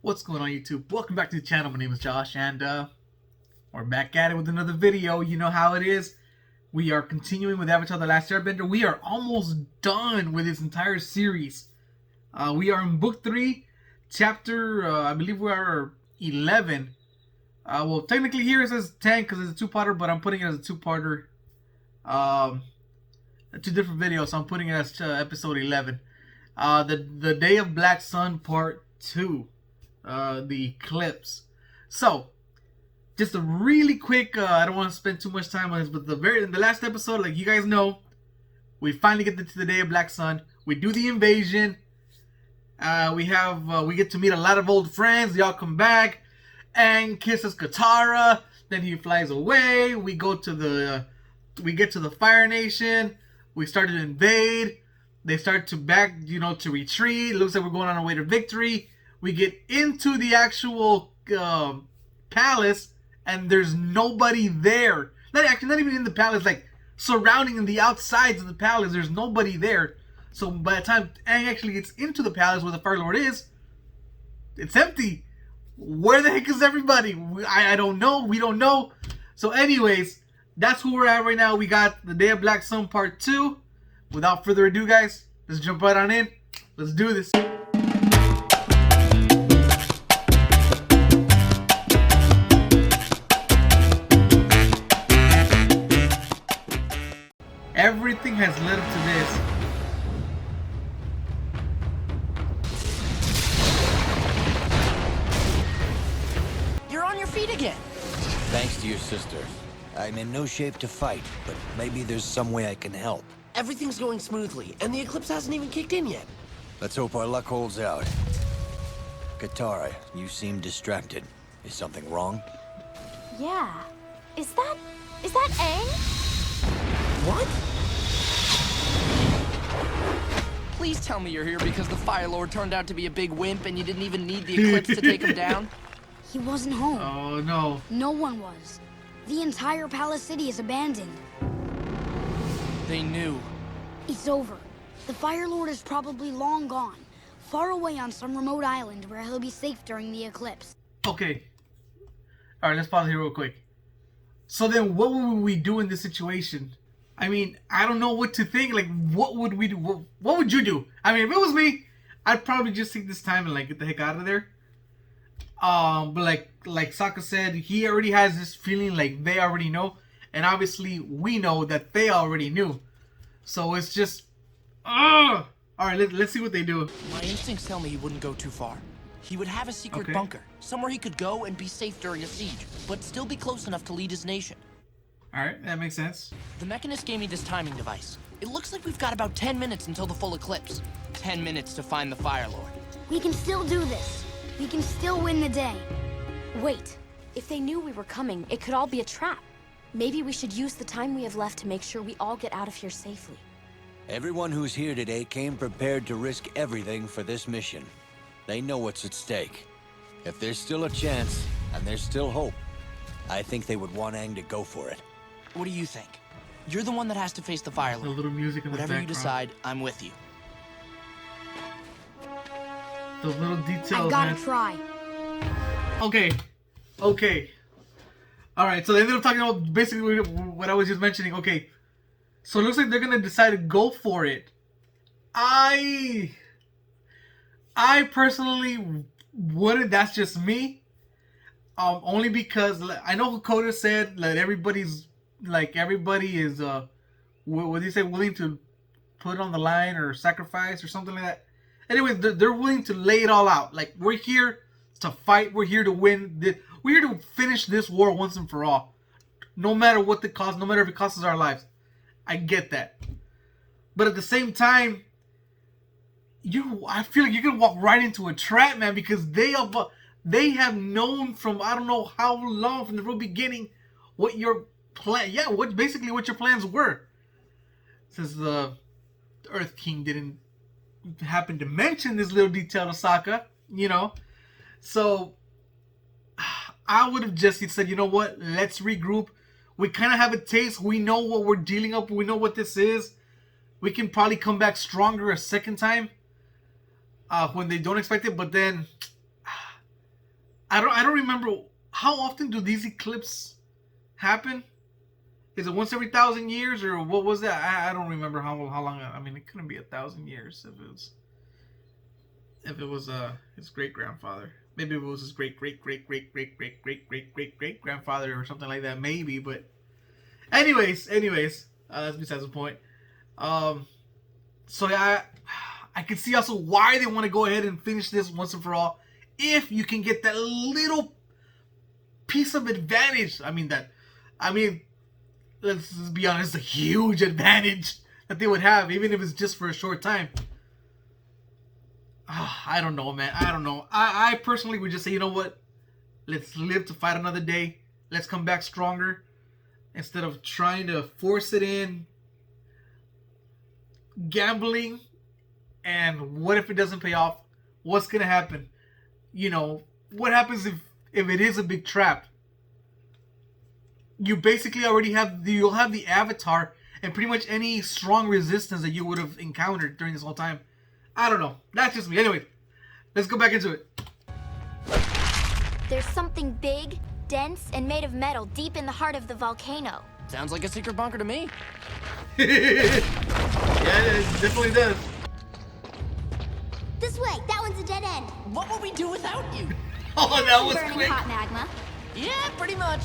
What's going on, YouTube? Welcome back to the channel. My name is Josh, and we're back at it with another video. You know how it is. We are continuing with Avatar: The Last Airbender. We are almost done with this entire series. We are in Book 3, Chapter, I believe we are 11. Well, technically here it says 10 because it's a two-parter, but I'm putting it as a two-parter. Two different videos, so I'm putting it as episode 11. The Day of Black Sun Part 2. The eclipse. So, just a really quick, I don't want to spend too much time on this, but in the last episode, like you guys know, we finally get to the Day of Black Sun. We do the invasion. We get to meet a lot of old friends. They all come back. And kisses Katara. Then he flies away. We get to the Fire Nation. We start to invade. They start to retreat. It looks like we're going on our way to victory. We get into the actual palace, and there's nobody there. Not even in the palace, like surrounding the outsides of the palace. There's nobody there. So by the time Aang actually gets into the palace where the Fire Lord is, it's empty. Where the heck is everybody? I don't know. We don't know. So anyways, that's who we're at right now. We got the Day of Black Sun Part 2. Without further ado, guys, let's jump right on in. Let's do this. Everything has led up to this. You're on your feet again. Thanks to your sister. I'm in no shape to fight, but maybe there's some way I can help. Everything's going smoothly, and the eclipse hasn't even kicked in yet. Let's hope our luck holds out. Katara, you seem distracted. Is something wrong? Yeah. Is that Aang? What? Please tell me you're here because the Fire Lord turned out to be a big wimp and you didn't even need the eclipse to take him down? He wasn't home. Oh no. No one was. The entire palace city is abandoned. They knew. It's over. The Fire Lord is probably long gone, far away on some remote island where he'll be safe during the eclipse. Okay. Alright, let's pause here real quick. So then what would we do in this situation? I mean, I don't know what to think. Like, what would we do? What would you do? I mean, if it was me, I'd probably just take this time and like get the heck out of there. But like Sokka said, he already has this feeling like they already know, and obviously we know that they already knew. So it's just, all right, let's see what they do. My instincts tell me he wouldn't go too far. He would have a secret bunker, somewhere he could go and be safe during a siege, but still be close enough to lead his nation. Alright, that makes sense. The Mechanist gave me this timing device. It looks like we've got about 10 minutes until the full eclipse. 10 minutes to find the Fire Lord. We can still do this. We can still win the day. Wait, if they knew we were coming, it could all be a trap. Maybe we should use the time we have left to make sure we all get out of here safely. Everyone who's here today came prepared to risk everything for this mission. They know what's at stake. If there's still a chance, and there's still hope, I think they would want Aang to go for it. What do you think? You're the one that has to face the Fire The Lord. little music in the Whatever background. you decide, I'm with you. Those little details, I gotta man. try. Okay. Alright, so they ended up talking about basically what I was just mentioning. Okay. So it looks like they're gonna decide to go for it. I personally wouldn't. That's just me. Only because I know Hakoda said that everybody is what do you say, willing to put on the line or sacrifice or something like that. Anyways, they're willing to lay it all out. Like, we're here to fight. We're here to win. We're here to finish this war once and for all. No matter what the cost. No matter if it costs us our lives. I get that. But at the same time, I feel like you're going to walk right into a trap, man. Because they have known from I don't know how long, from the real beginning, what your plan. Yeah, what your plans were. Since the Earth King didn't happen to mention this little detail to Sokka, so I would have just said, you know what, let's regroup. We kind of have a taste. We know what we're dealing up. We know what this is. We can probably come back stronger a second time when they don't expect it. But then I don't remember how often do these eclipses happen. Is it once every 1,000 years, or what was that? I don't remember how long. I mean, it couldn't be 1,000 years if it was his great grandfather. Maybe it was his great great great great great great great great great great grandfather or something like that. Maybe, but anyways, that's besides the point. So yeah, I can see also why they want to go ahead and finish this once and for all. If you can get that little piece of advantage, I mean, let's be honest, a huge advantage that they would have, even if it's just for a short time. I don't know, man. I don't know. I personally would just say, you know what? Let's live to fight another day. Let's come back stronger instead of trying to force it in, gambling, and what if it doesn't pay off? What's gonna happen? You know, what happens if it is a big trap? You basically already you'll have the avatar and pretty much any strong resistance that you would have encountered during this whole time. I don't know. That's just me. Anyway, let's go back into it. There's something big, dense, and made of metal deep in the heart of the volcano. Sounds like a secret bunker to me. Yeah, it definitely does. This way. That one's a dead end. What would we do without you? Oh, that was Burning quick. hot magma. Yeah, pretty much.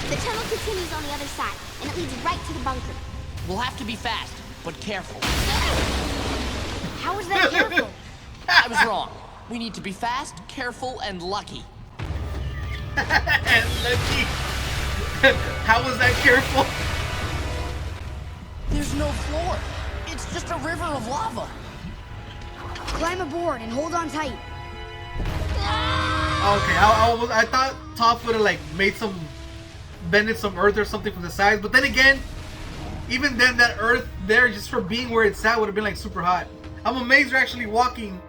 The tunnel continues on the other side, and it leads right to the bunker. We'll have to be fast, but careful. How is that careful? I was wrong. We need to be fast, careful, and lucky. And lucky. How was that careful? There's no floor. It's just a river of lava. Climb aboard and hold on tight. Okay, I thought Toph would have like bended some earth or something from the sides, but then again, even then that earth there, just for being where it's at, would have been like super hot. I'm amazed they're actually walking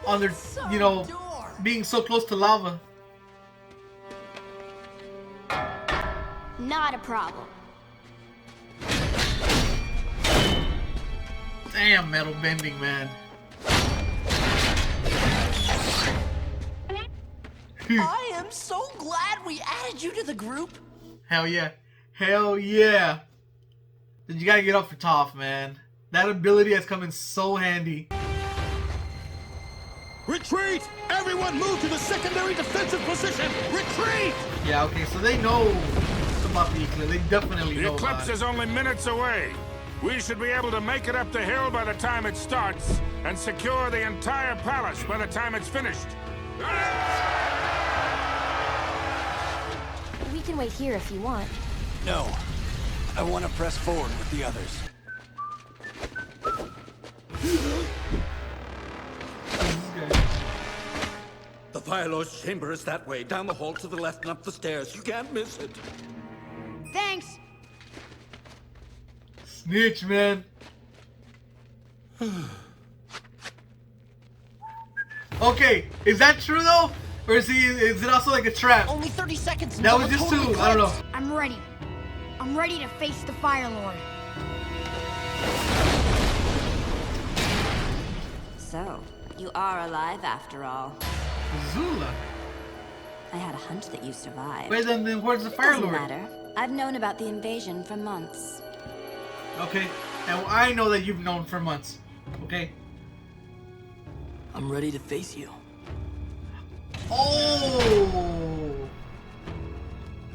on their, you know, being so close to lava. Not a problem. Damn, metal bending, man. I am so glad we added you to the group. Hell yeah. Hell yeah. Then you gotta get up for Toph, man. That ability has come in so handy. Retreat! Everyone move to the secondary defensive position! Retreat! Yeah, okay, so they know about the eclipse. They definitely The know eclipse about it. is only minutes away. We should be able to make it up the hill by the time it starts and secure the entire palace by the time it's finished. We can wait here if you want. No. I want to press forward with the others. The Fire Lord's chamber is that way, down the hall to the left and up the stairs. You can't miss it. Thanks. Snitch, man. Okay, is that true though? Or is it also like a trap? Only 30 seconds. That until was the just total two. I don't know. eclipse. I'm ready. I'm ready to face the Fire Lord. So, you are alive after all. Zula. I had a hunch that you survived. Wait, then where's the Fire Doesn't Lord? matter. I've known about the invasion for months. Okay, and I know that you've known for months. Okay. I'm ready to face you. Oh.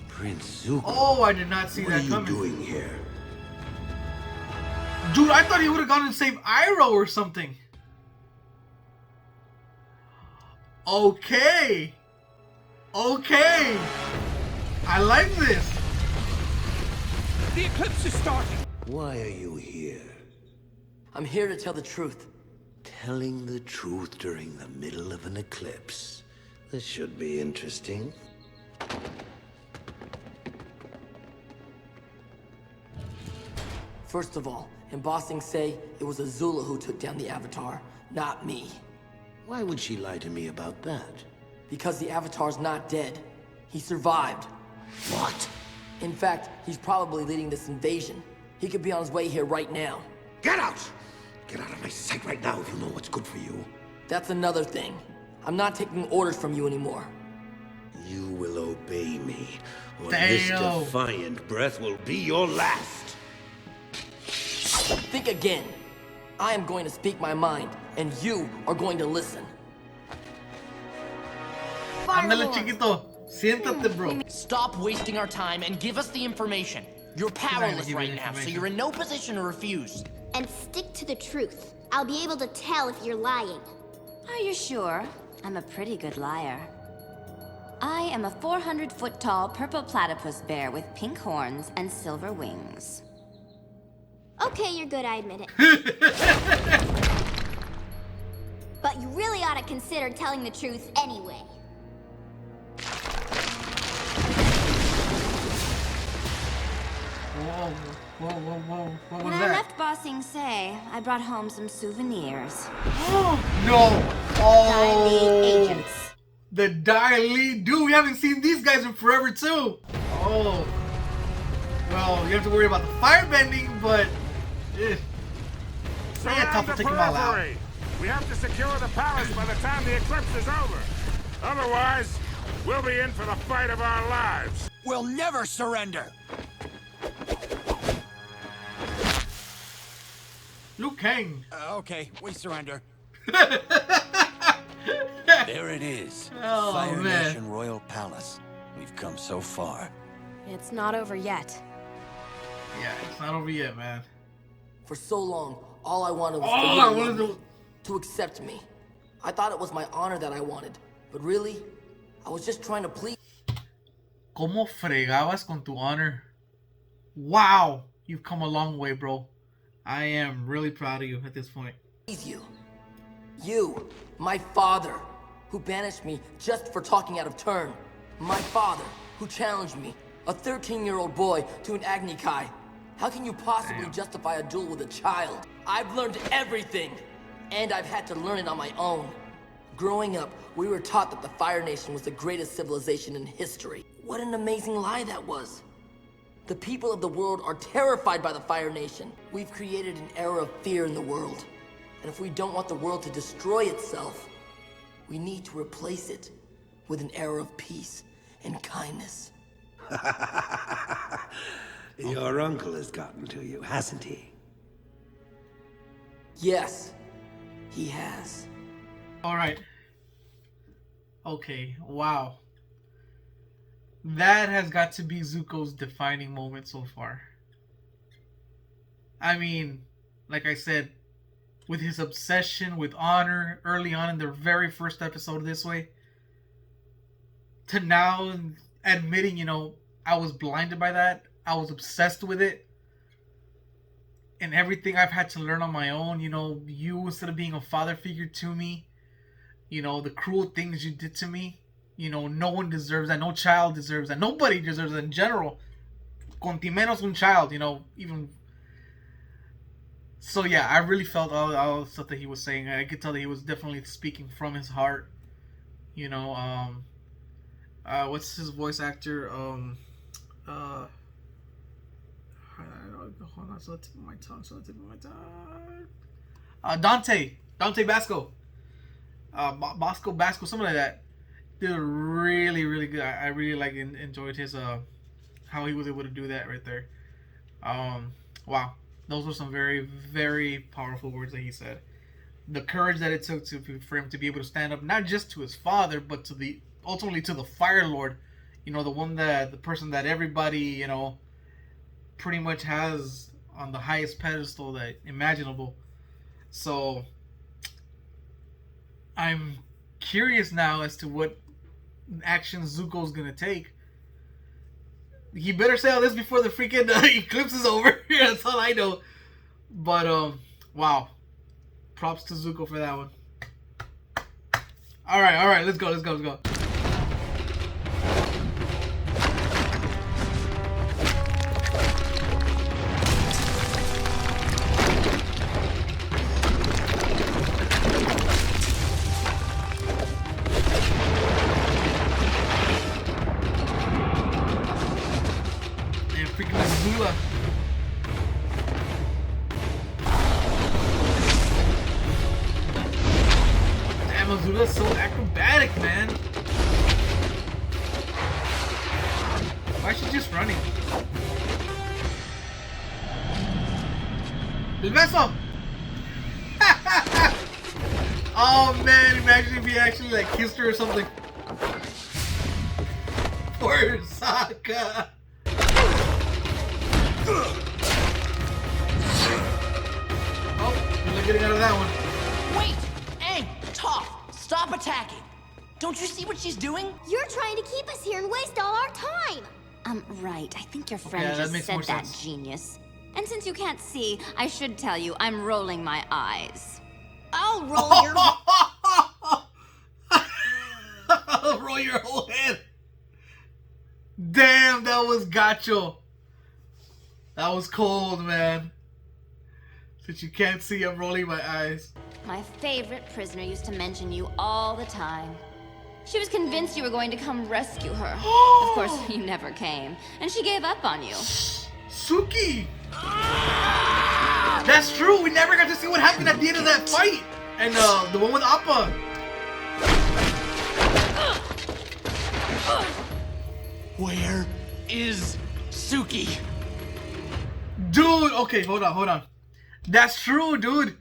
Prince Zuko, Oh, I did not see what are that you coming. doing here? Dude, I thought he would have gone and saved Iroh or something. Okay. Okay. I like this. The eclipse is starting. Why are you here? I'm here to tell the truth. Telling the truth during the middle of an eclipse. This should be interesting. First of all, in Ba Sing Se, it was Azula who took down the Avatar, not me. Why would she lie to me about that? Because the Avatar's not dead. He survived. What? In fact, he's probably leading this invasion. He could be on his way here right now. Get out! Get out of my sight right now if you know what's good for you. That's another thing. I'm not taking orders from you anymore. You will obey me, or Damn. this defiant breath will be your last. Think again. I am going to speak my mind, and you are going to listen. Ándale, chiquito. Siéntate, bro. Stop wasting our time and give us the information. You're powerless right now, so you're in no position to refuse. And stick to the truth. I'll be able to tell if you're lying. Are you sure? I'm a pretty good liar. I am a 400-foot-tall purple platypus bear with pink horns and silver wings. Okay, you're good, I admit it. But you really ought to consider telling the truth anyway. Whoa, whoa, whoa, whoa. What was When that? I left Ba Sing Se, I brought home some souvenirs. No. Oh. Agents. The Dai Li. Dude, we haven't seen these guys in forever, too. Oh. Well, you have to worry about the firebending, but... Surround the periphery. We have to secure the palace by the time the eclipse is over. Otherwise, we'll be in for the fight of our lives. We'll never surrender. Liu Kang. Okay, we surrender. There it is. Oh, Fire man. Nation Royal Palace. We've come so far. It's not over yet. Yeah, it's not over yet, man. For so long, all I wanted was Oh, for you I to wanted love me, to accept me. I thought it was my honor that I wanted, but really, I was just trying to please. ¿Cómo fregabas con tu honor? Wow, you've come a long way, bro. I am really proud of you at this point. You. You, my father, who banished me just for talking out of turn. My father, who challenged me, a 13-year-old boy, to an Agni Kai. How can you possibly justify a duel with a child? I've learned everything, and I've had to learn it on my own. Growing up, we were taught that the Fire Nation was the greatest civilization in history. What an amazing lie that was. The people of the world are terrified by the Fire Nation. We've created an era of fear in the world. And if we don't want the world to destroy itself, we need to replace it with an era of peace and kindness. Your uncle has gotten to you, hasn't he? Yes, he has. Alright. Okay, wow. That has got to be Zuko's defining moment so far. I mean, like I said, with his obsession with honor early on in the very first episode this way, to now admitting, you know, I was blinded by that. I was obsessed with it. And everything I've had to learn on my own, you know, you instead of being a father figure to me, you know, the cruel things you did to me, you know, no one deserves that. No child deserves that. Nobody deserves that in general. Conti menos un child, you know, even. So yeah, I really felt all the stuff that he was saying. I could tell that he was definitely speaking from his heart. You know, what's his voice actor? Hold on, so the tip of my tongue. Dante Basco. Basco, something like that. Did a really, really good. I really enjoyed his how he was able to do that right there. Wow, those were some very, very powerful words that he said. The courage that it took for him to be able to stand up, not just to his father, but to ultimately to the Fire Lord. You know, the person that everybody, you know, pretty much has on the highest pedestal that imaginable. So I'm curious now as to what action Zuko's gonna take. He better say all this before the freaking eclipse is over. That's all I know. But wow, props to Zuko for that one. All right, let's go. Damn, Azula's so acrobatic, man. Why is she just running? El beso! Oh man, imagine if he actually like kissed her or something. Poor Sokka. Oh, we're not getting out of that one. Wait! Aang! Toph! Stop attacking! Don't you see what she's doing? You're trying to keep us here and waste all our time. Right. I think your friend Yeah, that just makes said more that, sense. genius. And since you can't see, I should tell you I'm rolling my eyes. I'll roll your... Roll your whole head. Damn, that was gacho. That was cold, man. Since you can't see, I'm rolling my eyes. My favorite prisoner used to mention you all the time. She was convinced you were going to come rescue her. Of course, you never came, and she gave up on you. Suki! That's true, we never got to see what happened at the end of that fight! And the one with Appa. Where is Suki? Dude, okay, hold on. That's true, dude.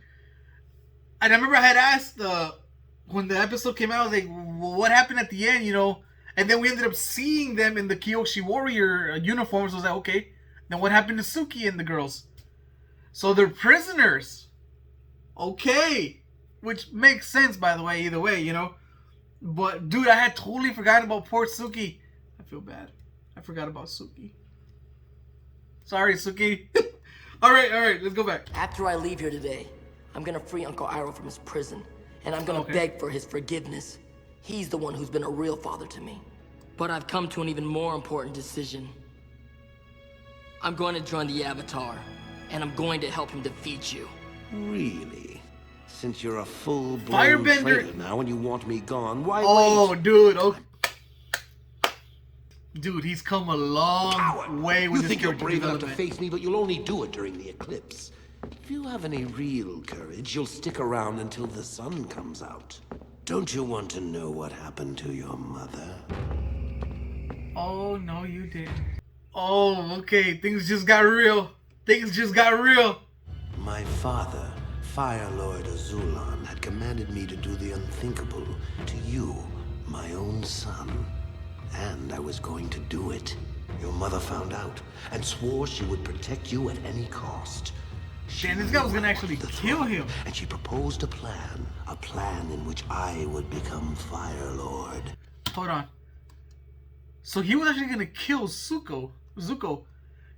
And I remember I had asked when the episode came out, I was like, what happened at the end, you know? And then we ended up seeing them in the Kyoshi Warrior uniforms. I was like, okay, then what happened to Suki and the girls? So they're prisoners. Okay. Which makes sense, by the way, either way, you know? But, dude, I had totally forgotten about poor Suki. I feel bad. I forgot about Suki. Sorry, Suki. Alright, let's go back. After I leave here today, I'm gonna free Uncle Iroh from his prison, and I'm gonna beg for his forgiveness. He's the one who's been a real father to me. But I've come to an even more important decision. I'm going to join the Avatar, and I'm going to help him defeat you. Really? Since you're a full-blown Firebender traitor now and you want me gone, why wait? Dude, okay. Dude, he's come a long Coward. way with You his think you're character brave enough to development. face me, but you'll only do it during the eclipse. If you have any real courage, you'll stick around until the sun comes out. Don't you want to know what happened to your mother? Oh, no, you didn't. Oh, okay. Things just got real. My father, Fire Lord Azulan, had commanded me to do the unthinkable to you, my own son. And I was going to do it. Your mother found out and swore she would protect you at any cost. Damn, this guy was gonna actually kill him. And she proposed a plan in which I would become Fire Lord. Hold on. So he was actually gonna kill Zuko.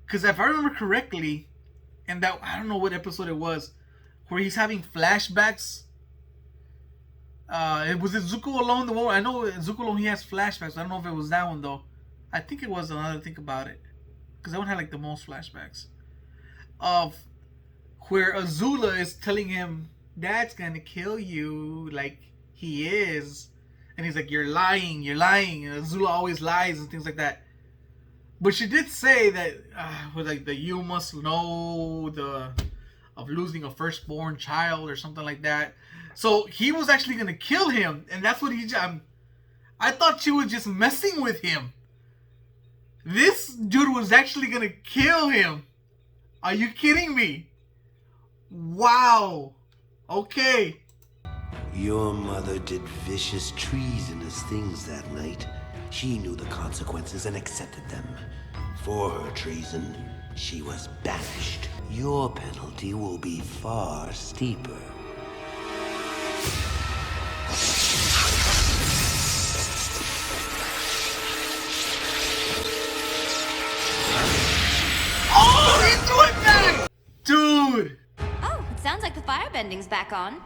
Because if I remember correctly, and that, I don't know what episode it was, where he's having flashbacks. Was it Zuko Alone? The one I know Zuko Alone, he has flashbacks. I don't know if it was that one though. I think it was another Think About It, because that one had like the most flashbacks of where Azula is telling him, "Dad's gonna kill you," like he is, and he's like, "You're lying," and Azula always lies and things like that. But she did say that, with like the "you must know of losing a firstborn child" or something like that. So he was actually gonna kill him, and that's what I thought she was just messing with him. This dude was actually gonna kill him. Are you kidding me? Wow. Okay. Your mother did vicious, treasonous things that night. She knew the consequences and accepted them. For her treason, she was banished. Your penalty will be far steeper. Oh, he's doing that! Dude! Oh, it sounds like the firebending's back on.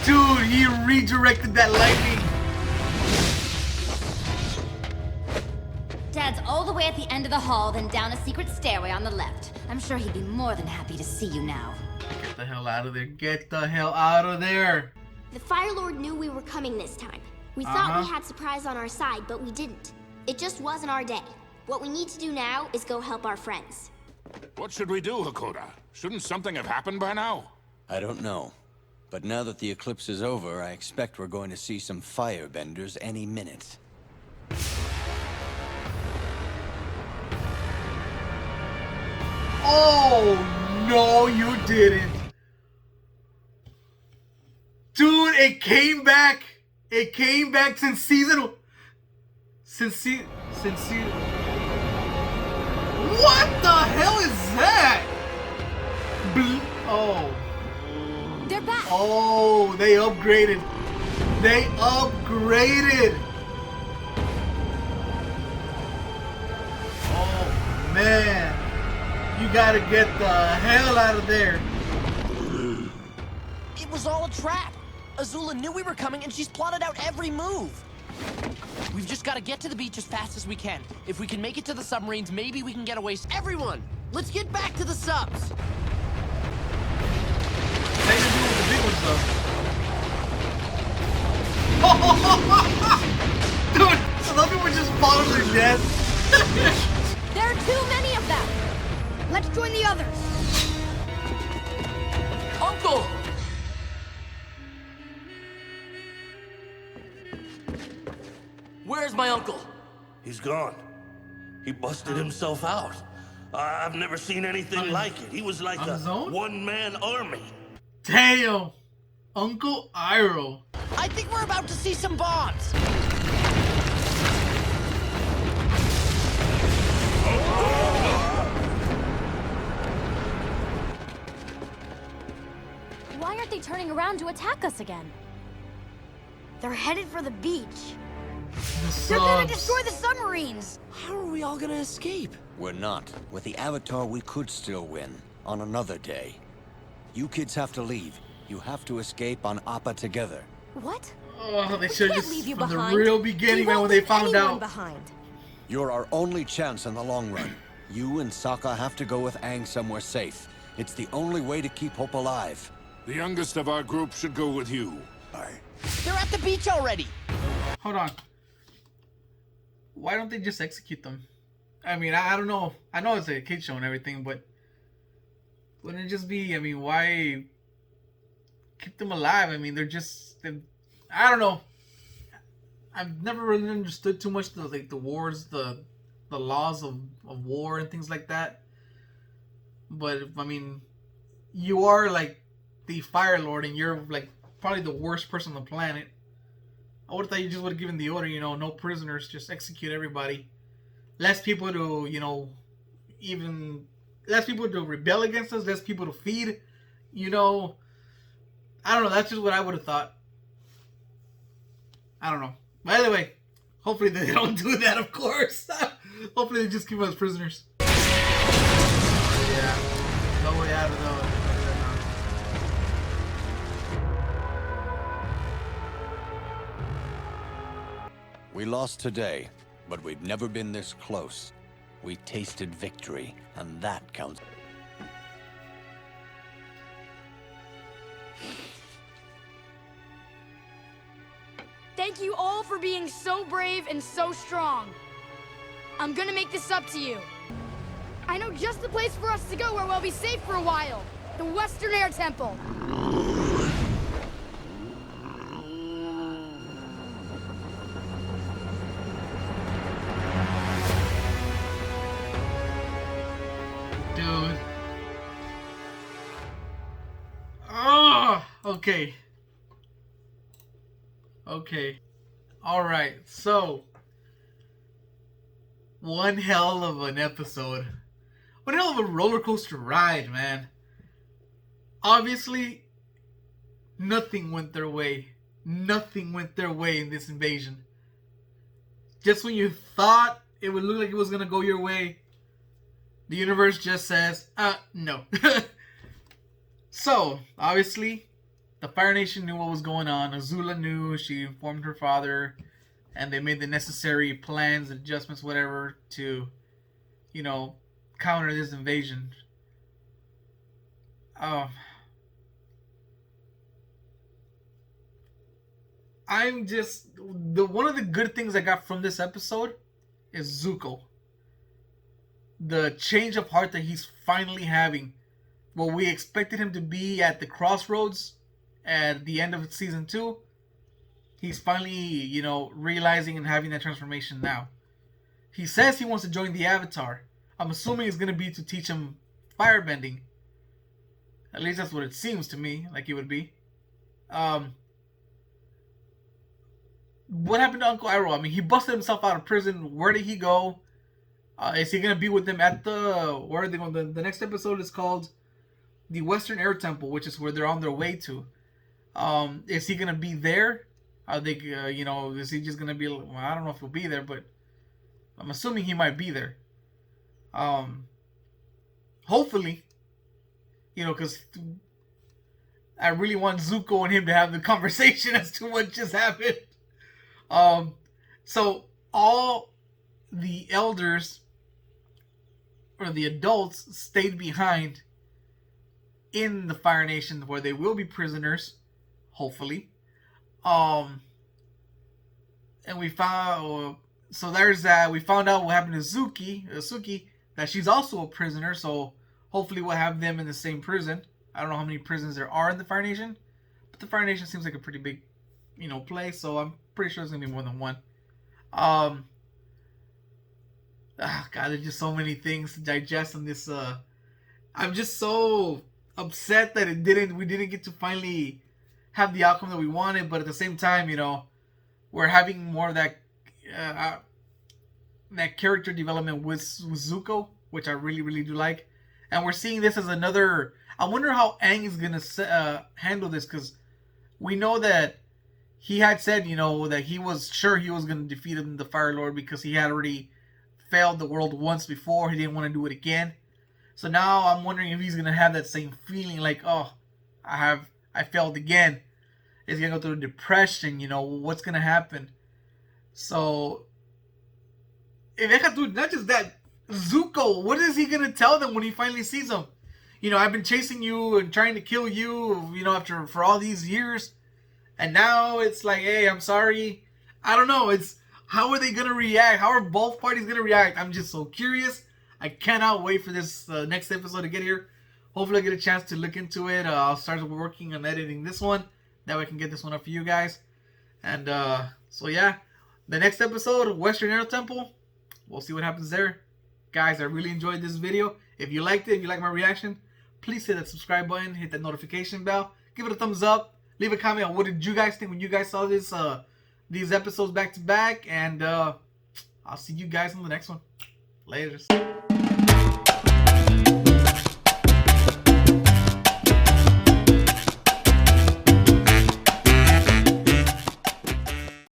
Dude, he redirected that lightning. Dad's all the way at the end of the hall, then down a secret stairway on the left. I'm sure he'd be more than happy to see you now. Get the hell out of there. Get the hell out of there. The Fire Lord knew we were coming this time. We thought we had surprise on our side, but we didn't. It just wasn't our day. What we need to do now is go help our friends. What should we do, Hakoda? Shouldn't something have happened by now? I don't know. But now that the eclipse is over, I expect we're going to see some firebenders any minute. Oh, no, you didn't. Dude, it came back. It came back since season... Since season... What the hell is that? Oh. They're back. Oh, they upgraded. They upgraded. Oh, man. You gotta get the hell out of there. It was all a trap. Azula knew we were coming and she's plotted out every move. We've just got to get to the beach as fast as we can. If we can make it to the submarines, maybe we can get away. Everyone, let's get back to the subs. They can do with the big ones, though. Dude, so those people just fall to their death. There are too many of them. Let's join the others. Uncle! Where's my uncle? He's gone. He busted himself out. I've never seen anything like it. He was like a one-man army. Damn! Uncle Iroh. I think we're about to see some bombs. Why aren't they turning around to attack us again? They're headed for the beach. The They're gonna subs. destroy the submarines. How are we all gonna escape? We're not. With the Avatar, we could still win. On another day. You kids have to leave. You have to escape on Appa together. What? Oh, they should have Can't just leave you from behind. the real beginning, We man, won't when they leave found anyone out. behind. You're our only chance in the long run. You and Sokka have to go with Aang somewhere safe. It's the only way to keep hope alive. The youngest of our group should go with you. They're at the beach already. Hold on. Why don't they just execute them? I mean, I don't know. I know it's a kid show and everything, but wouldn't it just be? I mean, why keep them alive? I mean, I don't know. I've never really understood too much the wars, the laws of war and things like that. But I mean, you are like the Fire Lord, and you're like probably the worst person on the planet. I would have thought you just would have given the order, no prisoners, just execute everybody. Less people to, less people to rebel against us, less people to feed, I don't know, that's just what I would have thought. I don't know. But anyway, hopefully they don't do that, of course. Hopefully they just keep us prisoners. Yeah, no way out of those. We lost today, but we've never been this close. We tasted victory, and that counts. Thank you all for being so brave and so strong. I'm gonna make this up to you. I know just the place for us to go where we'll be safe for a while. The Western Air Temple. Dude. Oh, okay. Okay. Alright, so one hell of an episode. One hell of a roller coaster ride, man. Obviously, nothing went their way. Nothing went their way in this invasion. Just when you thought it would look like it was gonna go your way, the universe just says, no. So, obviously, the Fire Nation knew what was going on. Azula knew. She informed her father. And they made the necessary plans, adjustments, whatever, to, counter this invasion. I'm just... one of the good things I got from this episode is Zuko. The change of heart that he's finally having what we expected him to be at the crossroads at the end of season 2, he's finally, you know, realizing and having that transformation now. He says he wants to join the Avatar. I'm assuming it's going to be to teach him firebending. At least that's what it seems to me like it would be. What happened to Uncle Iroh? I mean, he busted himself out of prison. Where did he go? Is he going to be with them at the... Where are they going? The next episode is called the Western Air Temple, which is where they're on their way to. Is he going to be there? Are they, you know, is he just going to be... Well, I don't know if he'll be there, but I'm assuming he might be there. Hopefully. You know, because I really want Zuko and him to have the conversation as to what just happened. So all the elders or the adults stayed behind in the Fire Nation where they will be prisoners, hopefully. And we found, so there's that. We found out what happened to Suki, that she's also a prisoner. So hopefully we'll have them in the same prison. I don't know how many prisons there are in the Fire Nation, but the Fire Nation seems like a pretty big, you know, place. So I'm pretty sure there's gonna be more than one. God, there's just so many things to digest on this. I'm just so upset that we didn't get to finally have the outcome that we wanted. But at the same time, you know, we're having more of that that character development with Zuko, which I really, really do like. And we're seeing this as another... I wonder how Aang is going to handle this, because we know that he had said, you know, that he was sure he was going to defeat the Fire Lord because he had already failed the world once before. He didn't want to do it again. So now I'm wondering if he's going to have that same feeling like, oh, I failed again. He's going to go through depression, you know, what's going to happen? So, not just that, Zuko, what is he going to tell them when he finally sees them? You know, I've been chasing you and trying to kill you, you know, for all these years. And now it's like, hey, I'm sorry. I don't know. How are they going to react? How are both parties going to react? I'm just so curious. I cannot wait for this next episode to get here. Hopefully I get a chance to look into it. I'll start working on editing this one. That way I can get this one up for you guys. And so yeah, the next episode, Western Air Temple. We'll see what happens there. Guys, I really enjoyed this video. If you liked it, if you like my reaction, please hit that subscribe button, hit that notification bell, give it a thumbs up, leave a comment on what did you guys think when you guys saw this these episodes back to back, and I'll see you guys on the next one. Later.